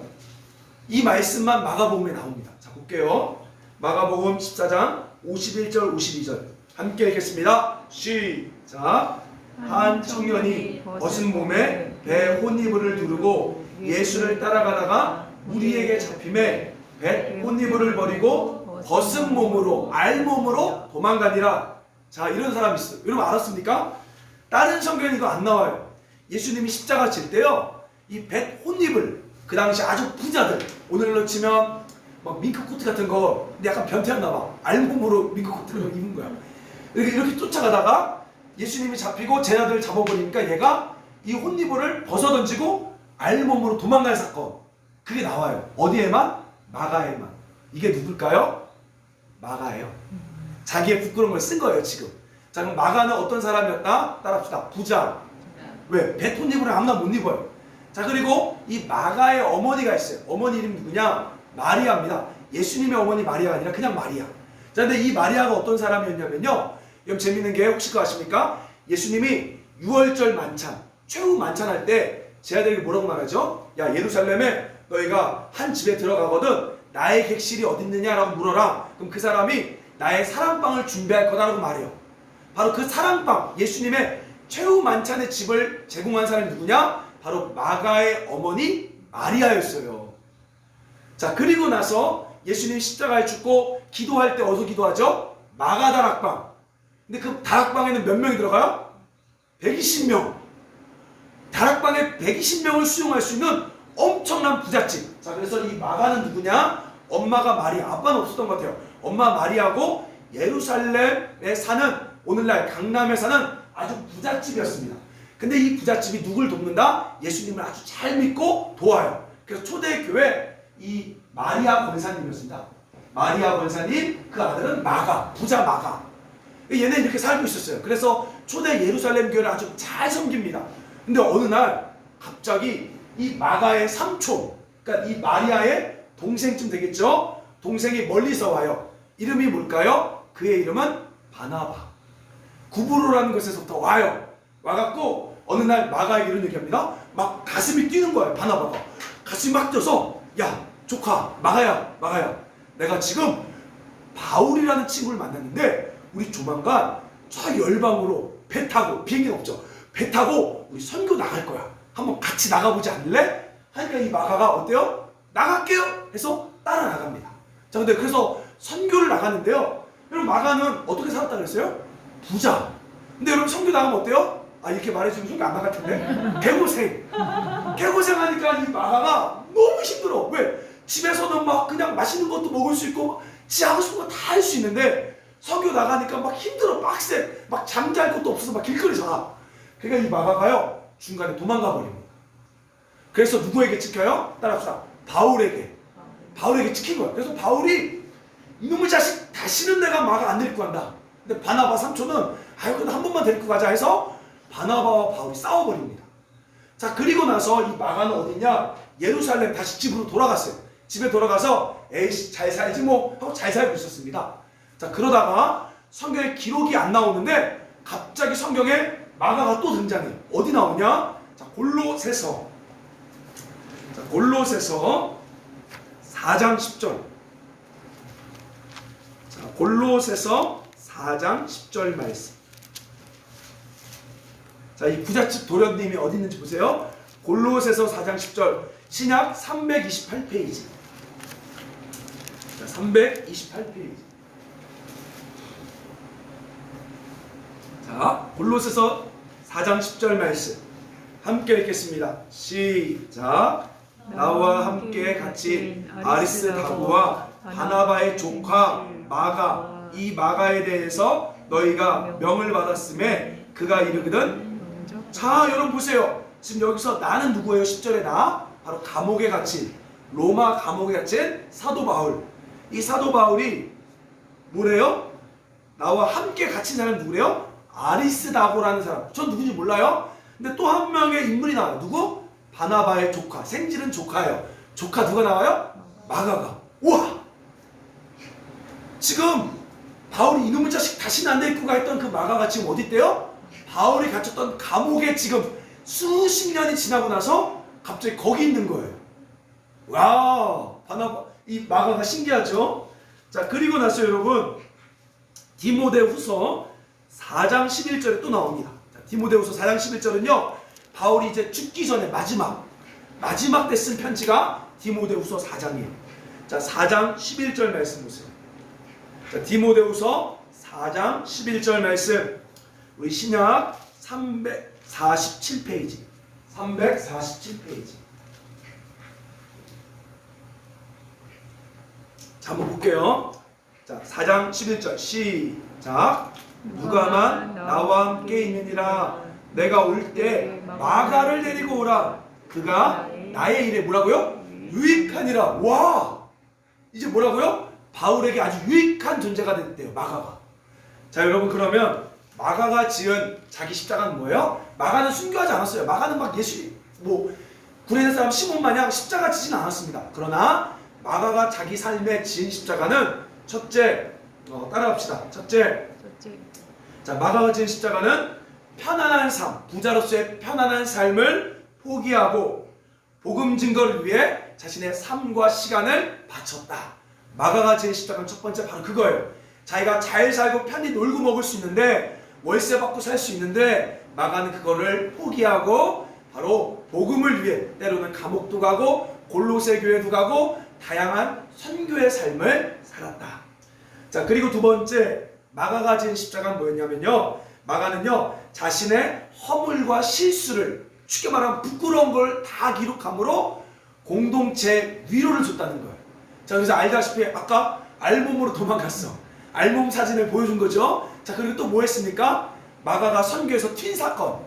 이 말씀만 마가복음에 나옵니다. 자, 볼게요. 마가복음 14장 51절, 52절. 함께 읽겠습니다. 시작. 한 청년이 벗은 몸에 배 혼이불을 두르고 예수를 따라가다가 무리에게 잡힘에 배 혼이불을 버리고 벗은 몸으로, 알몸으로 도망가니라. 자, 이런 사람이 있어요. 여러분 알았습니까? 다른 성경에 이거 안 나와요. 예수님이 십자가 질 때요, 이 배 혼이불, 그 당시 아주 부자들, 오늘로 치면 막 밍크코트 같은 거, 근데 약간 변태였나 봐. 알몸으로 밍크코트를 입은 거야. 이렇게 쫓아가다가 예수님이 잡히고 제자들 잡아버리니까 얘가 이 혼이불을 벗어던지고 알몸으로 도망갈 사건, 그게 나와요. 어디에만? 마가에만. 이게 누굴까요? 마가예요. 자기의 부끄러운 걸 쓴 거예요 지금. 자, 그럼 마가는 어떤 사람이었다? 따라합시다. 부자. 왜? 배 혼이불을 아무나 못 입어요. 자, 그리고 이 마가의 어머니가 있어요. 어머니 이름이 누구냐? 마리아입니다. 예수님의 어머니 마리아가 아니라 그냥 마리아. 자, 근데 이 마리아가 어떤 사람이었냐면요, 여러분 재밌는 게 혹시 그거 아십니까? 예수님이 6월절 만찬, 최후 만찬할 때 제자들에게 뭐라고 말하죠? 야, 예루살렘에 너희가 한 집에 들어가거든 나의 객실이 어디 있느냐라고 물어라. 그럼 그 사람이 나의 사랑방을 준비할 거다라고 말해요. 바로 그 사랑방, 예수님의 최후 만찬의 집을 제공한 사람이 누구냐? 바로 마가의 어머니 마리아였어요. 자, 그리고 나서 예수님이 십자가에 죽고 기도할 때 어디서 기도하죠? 마가 다락방. 근데 그 다락방에는 몇 명이 들어가요? 120명. 다락방에 120명을 수용할 수 있는 엄청난 부잣집. 자, 그래서 이 마가는 누구냐? 엄마가 마리아, 아빠는 없었던 것 같아요. 엄마 마리아고 예루살렘에 사는, 오늘날 강남에 사는 아주 부잣집이었습니다. 근데 이 부잣집이 누굴 돕는다? 예수님을 아주 잘 믿고 도와요. 그래서 초대교회 이 마리아 권사님이었습니다. 마리아 권사님, 그 아들은 마가, 부자 마가. 얘네 이렇게 살고 있었어요. 그래서 초대 예루살렘 교회를 아주 잘 섬깁니다. 근데 어느 날 갑자기 이 마가의 삼촌, 그러니까 이 마리아의 동생쯤 되겠죠? 동생이 멀리서 와요. 이름이 뭘까요? 그의 이름은 바나바. 구브로라는 곳에서부터 와요. 와갖고 어느 날 마가에게 이런 얘기합니다. 막 가슴이 뛰는 거예요. 바나바가 가슴이 막 뛰어서, 야 조카 마가야 내가 지금 바울이라는 친구를 만났는데 우리 조만간 저 열방으로 배 타고, 비행기는 없죠, 배 타고 우리 선교 나갈 거야. 한번 같이 나가보지 않을래? 하니까 이 마가가 어때요? 나갈게요 해서 따라 나갑니다. 자, 근데 그래서 선교를 나가는데요, 여러분 마가는 어떻게 살았다 그랬어요? 부자. 근데 여러분 선교 나가면 어때요? 아, 이렇게 말해주면 선교 안 나갈 텐데. 개고생하니까 이 마가가 너무 힘들어. 왜? 집에서는 막 그냥 맛있는 것도 먹을 수 있고 지 하고 싶은 거 다 할 수 있는데 선교 나가니까 막 힘들어, 빡세, 막 잠잘 것도 없어서 막 길거리 자. 그러니까 이 마가가요 중간에 도망가 버립니다. 그래서 누구에게 찍혀요? 따라합시다. 바울에게 찍힌 거예요. 그래서 바울이 이놈의 자식 다시는 내가 마가 안 데리고 간다. 근데 바나바 삼촌은 아유 그냥 한 번만 데리고 가자 해서 바나바와 바울이 싸워버립니다. 자, 그리고 나서 이 마가는 어디냐? 예루살렘 다시 집으로 돌아갔어요. 집에 돌아가서 에이씨 잘 살지 뭐 하고 잘 살고 있었습니다. 자, 그러다가 성경에 기록이 안 나오는데 갑자기 성경에 마가가 또 등장해요. 어디 나오냐? 자, 골로새서 4장 10절. 자, 골로새서 4장 10절 말씀. 자, 이 부잣집 도련님이 어디 있는지 보세요. 골로새서 4장 10절. 신약 328페이지. 자, 328페이지. 자, 골로새서 4장 10절 말씀 함께 읽겠습니다. 시작. 나와 함께 갇힌 아리스다고와 바나바의 조카 마가, 이 마가에 대해서 너희가 명을 받았음에 그가 이르거든. 자, 여러분 보세요. 지금 여기서 나는 누구예요? 10절에 나 바로 감옥에 갇힌, 로마 감옥에 갇힌 사도 바울. 이 사도 바울이 뭐래요? 나와 함께 갇힌 사람이 누구래요? 아리스다고라는 사람. 전 누군지 몰라요. 근데 또 한 명의 인물이 나와요. 누구? 바나바의 조카. 생질은 조카예요. 조카 누가 나와요? 마가가. 우와! 지금 바울이 이놈의 자식 다시는 안 데리고 가 했던 그 마가가 지금 어디 있대요? 바울이 갇혔던 감옥에 지금 수십 년이 지나고 나서 갑자기 거기 있는 거예요. 와, 바나바, 이 마가가 신기하죠? 자, 그리고 나서 여러분 디모데후서 4장 11절에 또 나옵니다. 자, 디모데후서 4장 11절은요 바울이 이제 죽기 전에 마지막 때 쓴 편지가 디모데후서 4장이에요. 자, 4장 11절 말씀 보세요. 자, 디모데후서 4장 11절 말씀. 우리 신약 347페이지. 347페이지. 자, 한번 볼게요. 자, 4장 11절 시작. 누가만 나와 함께 있느니라. 내가 올 때 마가를 데리고 오라. 그가 나의 일에 뭐라고요? 유익하니라. 와, 이제 뭐라고요? 바울에게 아주 유익한 존재가 됐대요, 마가가. 자, 여러분 그러면 마가가 지은 자기 십자가는 뭐예요? 마가는 순교하지 않았어요. 마가는 막 구레네 사람 시몬 마냥 십자가 지진 않았습니다. 그러나 마가가 자기 삶에 지은 십자가는 첫째, 따라갑시다. 첫째. 자, 마가가 지은 십자가는 편안한 삶, 부자로서의 편안한 삶을 포기하고 복음 증거를 위해 자신의 삶과 시간을 바쳤다. 마가가 지은 십자가는 첫 번째 바로 그거예요. 자기가 잘 살고 편히 놀고 먹을 수 있는데, 월세 받고 살 수 있는데 마가는 그거를 포기하고 바로 복음을 위해 때로는 감옥도 가고 골로새 교회도 가고 다양한 선교의 삶을 살았다. 자, 그리고 두 번째 마가가 지은 십자가는 뭐였냐면요, 마가는요 자신의 허물과 실수를, 쉽게 말하면 부끄러운 걸 다 기록함으로 공동체에 위로를 줬다는 거예요. 자, 그래서 알다시피 아까 알몸으로 도망갔어. 알몸 사진을 보여준 거죠. 자, 그리고 또 뭐 했습니까? 마가가 선교에서 튄 사건,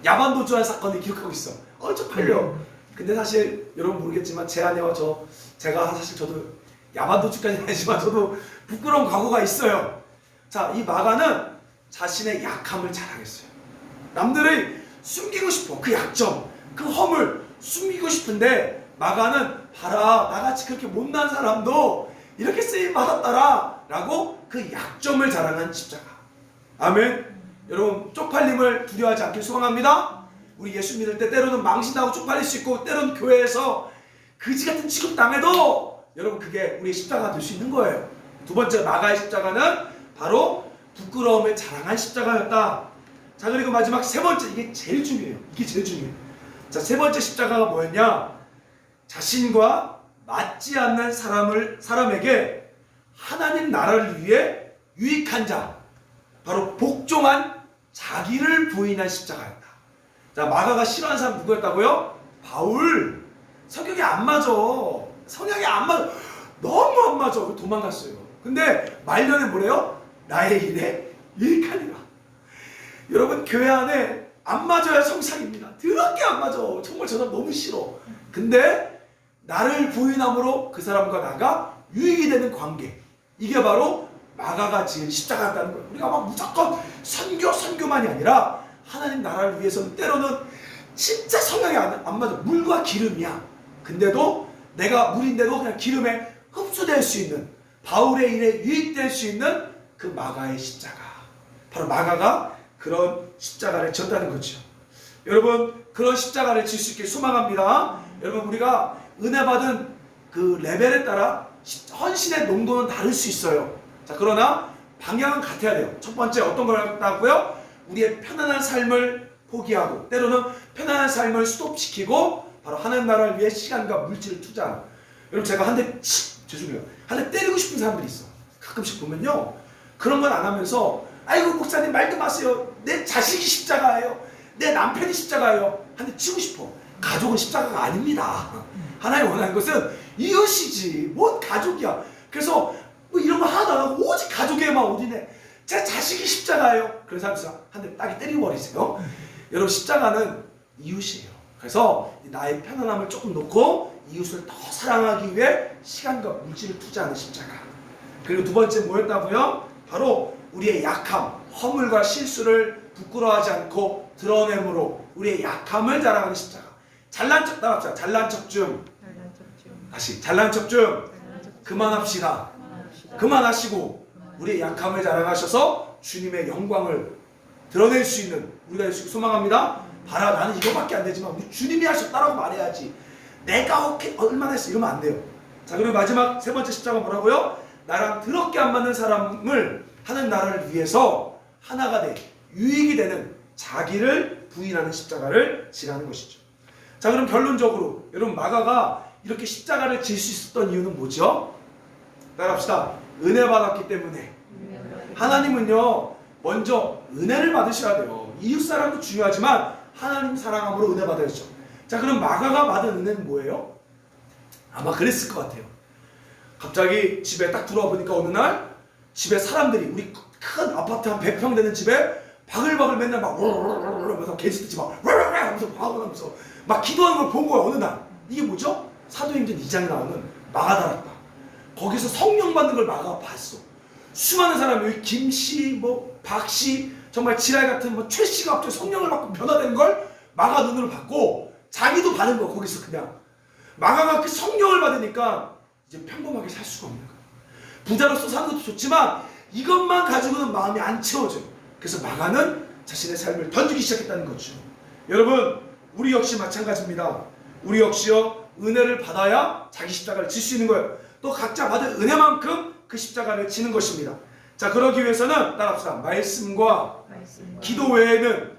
야반도주한 사건을 기록하고 있어. 저 팔려. 근데 사실 여러분 모르겠지만 제 아내와 제가 사실 저도 야반도주까지는 아니지만 저도 부끄러운 과거가 있어요. 자, 이 마가는 자신의 약함을 자랑했어요. 남들이 숨기고 싶어. 그 약점, 그 허물 숨기고 싶은데 마가는 봐라, 나같이 그렇게 못난 사람도 이렇게 쓰임 받았더라 라고 그 약점을 자랑한 십자가. 아멘. 여러분 쪽팔림을 두려워하지 않길 소망합니다. 우리 예수 믿을 때 때로는 망신하고 쪽팔릴 수 있고 때로는 교회에서 그지같은 취급당해도 여러분 그게 우리의 십자가가 될 수 있는 거예요. 두 번째 마가의 십자가는 바로 부끄러움을 자랑한 십자가였다. 자, 그리고 마지막 세 번째, 이게 제일 중요해요. 이게 제일 중요해요. 자, 세 번째 십자가가 뭐였냐? 자신과 맞지 않는 사람에게 하나님 나라를 위해 유익한 자, 바로 복종한 자기를 부인한 십자가였다. 자, 마가가 싫어하는 사람 누구였다고요? 바울. 성격이 안 맞아. 성향이 안 맞아. 너무 안 맞아. 도망갔어요. 근데 말년에 뭐래요? 나의 일에 유익하니라. 여러분 교회 안에 안 맞아야 성상입니다. 더럽게 안 맞아. 정말 저 사람 너무 싫어. 근데 나를 부인함으로 그 사람과 나가 유익이 되는 관계. 이게 바로 마가가 지은 십자가였다는 거예요. 우리가 막 무조건 선교만이 아니라 하나님 나라를 위해서는 때로는 진짜 성향이 안 맞아. 물과 기름이야. 근데도 내가 물인데도 그냥 기름에 흡수될 수 있는, 바울의 일에 유익될 수 있는 그 마가의 십자가. 바로 마가가 그런 십자가를 졌다는 거죠. 여러분 그런 십자가를 질 수 있게 소망합니다. 여러분 우리가 은혜 받은 그 레벨에 따라 헌신의 농도는 다를 수 있어요. 자, 그러나 방향은 같아야 돼요. 첫 번째 어떤 걸 같다고요? 우리의 편안한 삶을 포기하고 때로는 편안한 삶을 스톱시키고 바로 하나님 나라를 위해 시간과 물질을 투자하는. 여러분 제가 한 대 때리고 싶은 사람들이 있어. 가끔씩 보면요, 그런 건 안 하면서 아이고 목사님 말도 마세요. 내 자식이 십자가예요. 내 남편이 십자가예요. 한 대 치고 싶어. 가족은 십자가가 아닙니다. 하나님 원하는 것은 이웃이지. 뭔 가족이야. 그래서 뭐 이런 거 하나도 안 하고 오직 가족에만 올인해. 제 자식이 십자가예요. 그래서 한 대 딱이 때리고 버리세요. 여러분 십자가는 이웃이에요. 그래서 나의 편안함을 조금 놓고 이웃을 더 사랑하기 위해 시간과 물질을 투자하는 십자가. 그리고 두 번째 뭐였다고요? 바로 우리의 약함, 허물과 실수를 부끄러워하지 않고 드러냄으로 우리의 약함을 자랑하는 십자가. 잘난 척 나왔죠. 잘난 척 좀. 다시 잘난 척 좀 그만합시다. 그만하시고 우리의 약함을 자랑하셔서 주님의 영광을 드러낼 수 있는 우리가 될 수 있게 소망합니다. 봐라, 나는 이거밖에 안 되지만 우리 주님이 하셨다라고 말해야지. 내가 얼마나 했어 이러면 안 돼요. 자, 그리고 마지막 세 번째 십자가 뭐라고요? 나랑 더럽게 안 맞는 사람을 하는 나라를 위해서 하나가 돼 유익이 되는 자기를 부인하는 십자가를 지라는 것이죠. 자, 그럼 결론적으로 여러분 마가가 이렇게 십자가를 질 수 있었던 이유는 뭐죠? 따라합시다. 은혜 받았기 때문에. 하나님은요 먼저 은혜를 받으셔야 돼요. 이웃사랑도 중요하지만 하나님 사랑함으로 은혜 받으셨죠. 자, 그럼 마가가 받은 은혜는 뭐예요? 아마 그랬을 것 같아요. 갑자기 집에 딱 들어와 보니까 어느 날 집에 사람들이, 우리 큰 아파트 한 100평 되는 집에 바글바글 맨날 막 하면서 게스트집 막 하면서 하면서 막 기도하는 걸 본 거야. 어느 날 이게 뭐죠? 사도행전 2장에 나오는 마가다락방. 거기서 성령 받는 걸 마가가 봤어. 수많은 사람이, 여기 김씨, 뭐 박씨, 정말 지랄 같은 뭐 최씨가 갑자기 성령을 받고 변화되는 걸 마가 눈으로 봤고 자기도 받은 거. 거기서 그냥 마가가 그 성령을 받으니까 이제 평범하게 살 수가 없는 거야. 부자로서 사는 것도 좋지만 이것만 가지고는 마음이 안 채워져요. 그래서 마가는 자신의 삶을 던지기 시작했다는 거죠. 여러분 우리 역시 마찬가지입니다. 우리 역시요 은혜를 받아야 자기 십자가를 질 수 있는 거예요. 또 각자 받은 은혜만큼 그 십자가를 지는 것입니다. 자, 그러기 위해서는 따라합시다. 말씀과 기도 외에는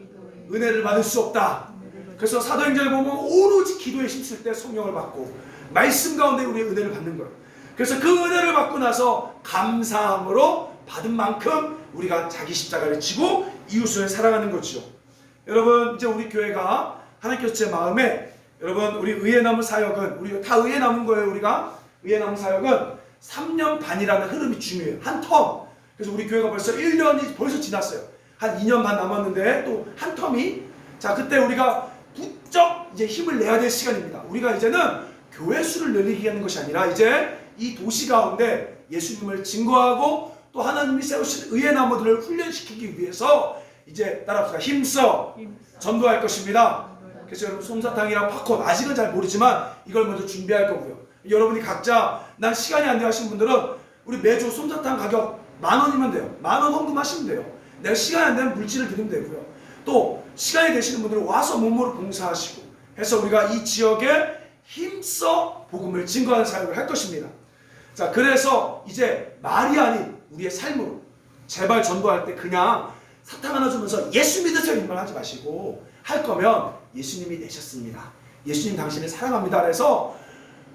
은혜를 받을 수 없다. 그래서 사도행전을 보면 오로지 기도에 힘쓸 때 성령을 받고 말씀 가운데 우리의 은혜를 받는 거예요. 그래서 그 은혜를 받고 나서 감사함으로 받은 만큼 우리가 자기 십자가를 지고 이웃을 사랑하는 거죠. 여러분 이제 우리 교회가 하나님께서 제 마음에, 여러분 우리 의에 남은 사역은, 우리 다 의에 남은 거예요. 우리가 의에 남은 사역은 3년 반이라는 흐름이 중요해요. 한 텀. 그래서 우리 교회가 벌써 1년이 벌써 지났어요. 한 2년 반 남았는데 또 한 텀이, 자 그때 우리가 부쩍 이제 힘을 내야 될 시간입니다. 우리가 이제는 교회 수를 늘리게 하는 것이 아니라 이제 이 도시 가운데 예수님을 증거하고 또 하나님이 세우신 의의 나무들을 훈련시키기 위해서 이제 따라합시다. 힘써 전도할 것입니다. 그래서 여러분 솜사탕이랑 팝콘 아직은 잘 모르지만 이걸 먼저 준비할 거고요. 여러분이 각자 난 시간이 안 돼 하시는 분들은 우리 매주 솜사탕 가격 10,000원이면 돼요. 10,000원 헌금하시면 돼요. 내가 시간이 안 되면 물질을 드리면 되고요. 또 시간이 되시는 분들은 와서 몸으로 봉사하시고 해서 우리가 이 지역에 힘써 복음을 증거하는 사역을 할 것입니다. 자, 그래서 이제 말이 아닌 우리의 삶으로 제발 전도할 때 그냥 사탕 하나 주면서 예수 믿으세요 이만 하지 마시고 할 거면 예수님이 내셨습니다. 예수님 당신을 사랑합니다. 그래서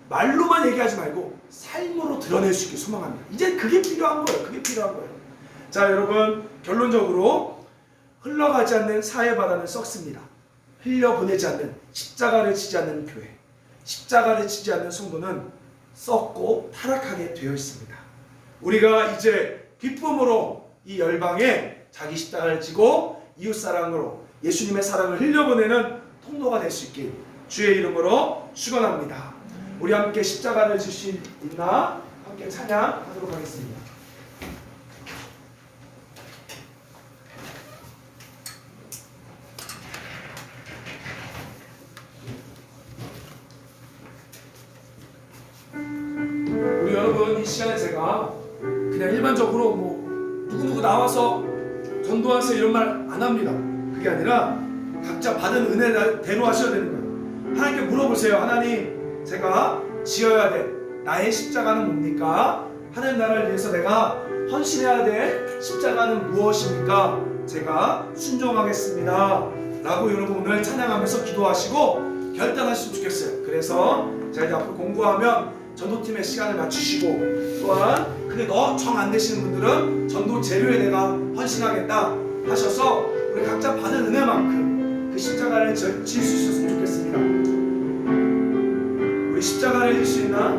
말로만 얘기하지 말고 삶으로 드러낼 수 있게 소망합니다. 이제 그게 필요한 거예요. 그게 필요한 거예요. 자, 여러분 결론적으로 흘러가지 않는 사회바다는 썩습니다. 흘려보내지 않는 십자가를 지지 않는 교회, 십자가를 지지 않는 성도는 썩고 타락하게 되어 있습니다. 우리가 이제 기쁨으로 이 열방에 자기 십자가를 지고 이웃사랑으로 예수님의 사랑을 흘려보내는 통로가 될 수 있길 주의 이름으로 축원합니다. 우리 함께 십자가를 질 수 있나? 함께 찬양하도록 하겠습니다. 우리 여러분 이 시간에 제가 그냥 일반적으로 뭐 누구누구 나와서 전도하세요 이런 말 안 합니다. 그게 아니라 각자 받은 은혜대로 하셔야 되는 거예요. 하나님께 물어보세요. 하나님, 제가 지어야 될 나의 십자가는 뭡니까? 하나님 나라를 위해서 내가 헌신해야 될 십자가는 무엇입니까? 제가 순종하겠습니다 라고 여러분 오늘 찬양하면서 기도하시고 결단하시면 좋겠어요. 그래서 제가 이제 앞으로 공부하면 전도팀의 시간을 맞추시고 또한 그게 너 정 안 되시는 분들은 전도 재료에 내가 헌신하겠다 하셔서 우리 각자 받은 은혜만큼 그 십자가를 질 수 있었으면 좋겠습니다. 우리 십자가를 질 수 있나?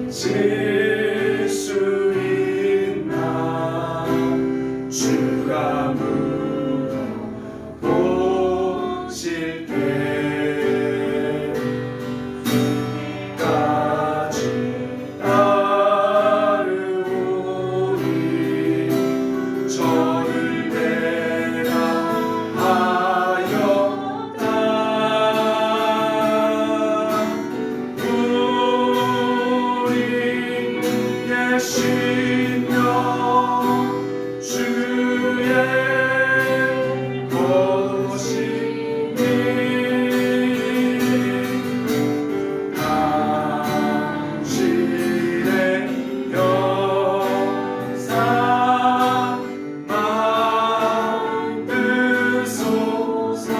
질 수 있나? 주가 물어보실 때 끝까지 따르오니 저를 내가 하였다. 우리 예시며 주의 것이니 당신의 역사 만드소서.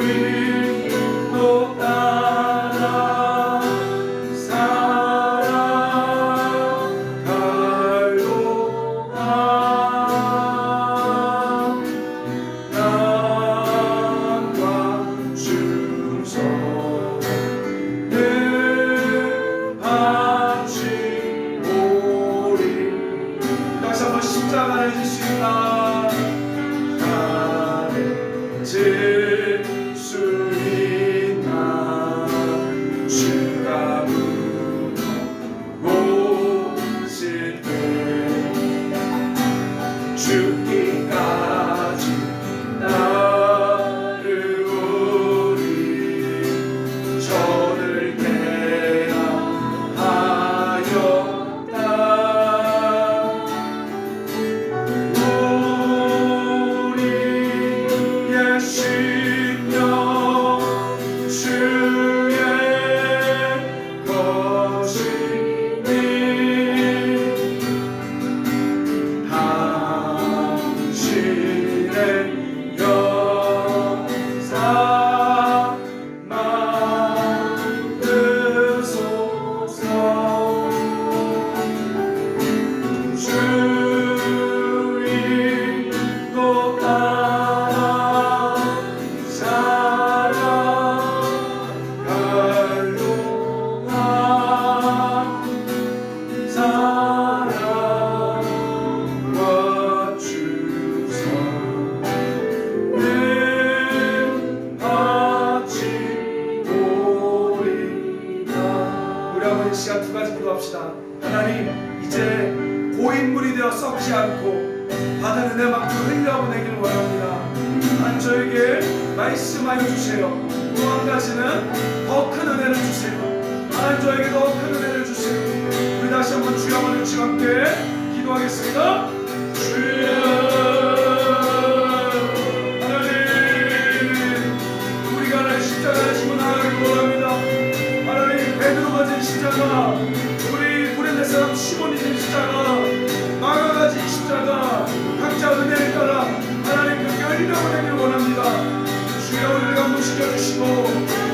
주인도 따라 살아갈로다. 땅과 충성을 바치오리. 다시 한번 십자가를 질 수 있다. 질 수 있나? 주가 물어보실 때 죽기까지 따르오리. 저를 깨라 하였다. 우리 예시며 주의 것이니 당신 썩지 않고 받은 은혜만큼 흘려보내길 원합니다. 하나님 저에게 말씀하여 주세요. 또 한 가지는 더 큰 은혜를 주세요. 하나님 저에게 더 큰 은혜를 주세요. 우리 다시 한번 주여 한번 같이 함께 기도하겠습니다. 주여 하나님, 우리가 하나님 십자가를 지고 나가길 원합니다. 하나님 베드로가 진 십자가, 우리 구레네 사람 시몬이 진 십자가, 마가가 진 십자가, 각자 은혜를 따라 하나님 그 열명을 내길 원합니다. 주여 우리를 감동시켜 주시고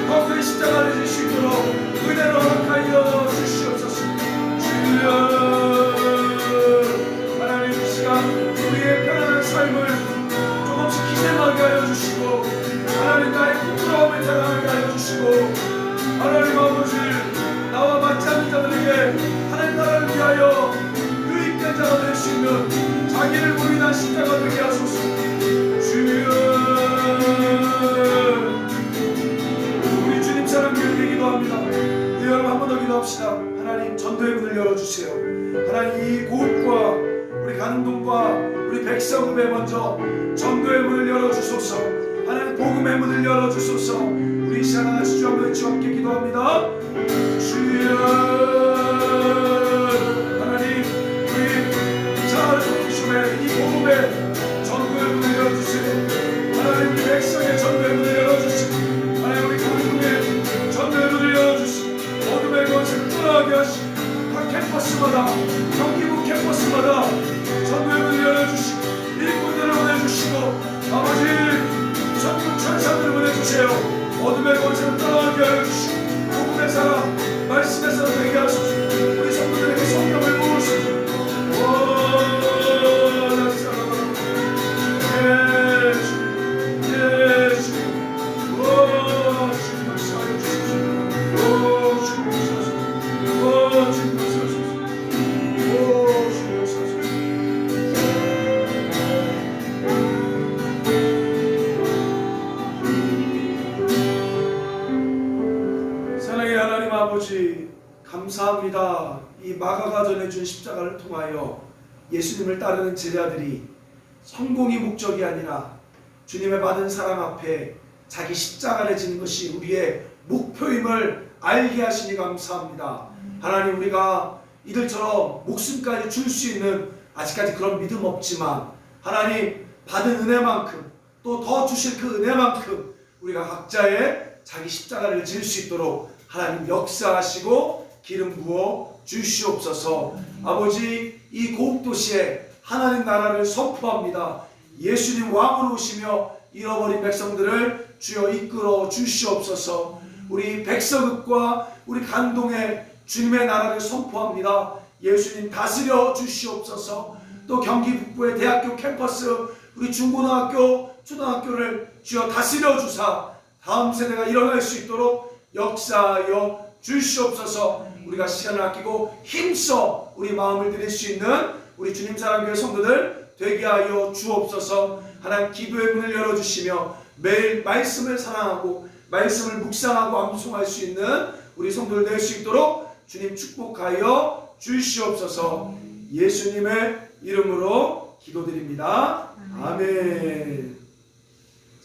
더 큰 십자가를 질 수 있도록 은혜로 허락하여 주시옵소서. 주여 하나님 이 시간 우리의 편안한 삶을 조금씩 희생하게 하여 주시고 하나님 나의 부끄러움을 자랑하게 하여 주시고 하나님 아버지 나와 맞지 않는 자들에게 하나님 나라를 위하여 유익된 자가 될 수 있는 자기를 부인한 십자가 되게 하소서. 주여 우리 주님 사랑 교회 기도합니다. 우리 여러분 한 번 더 기도합시다. 하나님 전도의 문을 열어주세요. 하나님 이 고읍과 우리 가능동과 우리 백성읍에 먼저 전도의 문을 열어주소서. 하나님 복음의 문을 열어주소서. 우리 이 시간 하나씩 주 한번 같이 함께 기도합니다. 주여 하나님 우리 차르종심의 이 복음의 전도의 문을 열어주세요. 하나님 우리 백성의 전도의 문을 열어주시고 하나님 우리 가능동의 전도의 문을 열어주시고 어둠의 것을 떠나게 하시고 각 캠퍼스마다 경기부 캠퍼스마다 전도의 문을 열어주시고 일꾼들을 보내주시고 아버지 천국 천사들을 보내주세요. 어둠의 권세를 떠나게 하여 주시고 복음의 사람 말씀의 사람 되게 하소서. 우리 성도들에게 성령을 부으소서. 사랑의 하나님 아버지 감사합니다. 이 마가가 전해준 십자가를 통하여 예수님을 따르는 제자들이 성공이 목적이 아니라 주님의 받은 사랑 앞에 자기 십자가를 지는 것이 우리의 목표임을 알게 하시니 감사합니다. 하나님 우리가 이들처럼 목숨까지 줄 수 있는 아직까지 그런 믿음 없지만 하나님 받은 은혜만큼 또 더 주실 그 은혜만큼 우리가 각자의 자기 십자가를 질 수 있도록 하나님 역사하시고 기름 부어 주시옵소서. 아버지 이 고읍도시에 하나님 나라를 선포합니다. 예수님 왕으로 오시며 잃어버린 백성들을 주여 이끌어 주시옵소서. 우리 백성읍과 우리 간동에 주님의 나라를 선포합니다. 예수님 다스려 주시옵소서. 또 경기 북부의 대학교 캠퍼스 우리 중고등학교 초등학교를 주여 다스려 주사 다음 세대가 일어날 수 있도록 역사하여 주시옵소서. 우리가 시간을 아끼고 힘써 우리 마음을 드릴 수 있는 우리 주님 사랑교회 성도들 되게 하여 주옵소서. 하나님 기도의 문을 열어주시며 매일 말씀을 사랑하고 말씀을 묵상하고 암송할 수 있는 우리 성도들 될 수 있도록 주님 축복하여 주시옵소서. 예수님의 이름으로 기도드립니다. 아멘.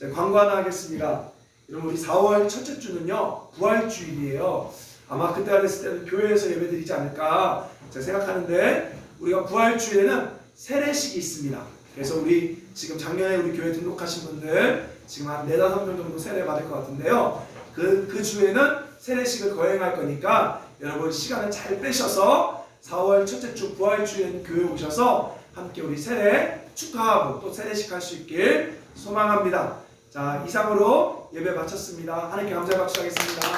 자, 광고 하나 하겠습니다. 여러분 우리 4월 첫째 주는요 부활주일이에요. 아마 그때가 됐을 때는 교회에서 예배드리지 않을까 제가 생각하는데 우리가 부활주일에는 세례식이 있습니다. 그래서 우리 지금 작년에 우리 교회 등록하신 분들 지금 한 4-5명 정도 세례 받을 것 같은데요. 그 주에는 세례식을 거행할 거니까 여러분 시간을 잘 빼셔서 4월 첫째 주 부활주일에는 교회 오셔서 함께 우리 세례 축하하고 또 세례식 할 수 있길 소망합니다. 자, 이상으로 예배 마쳤습니다. 하나님께 감사의 박수 하겠습니다.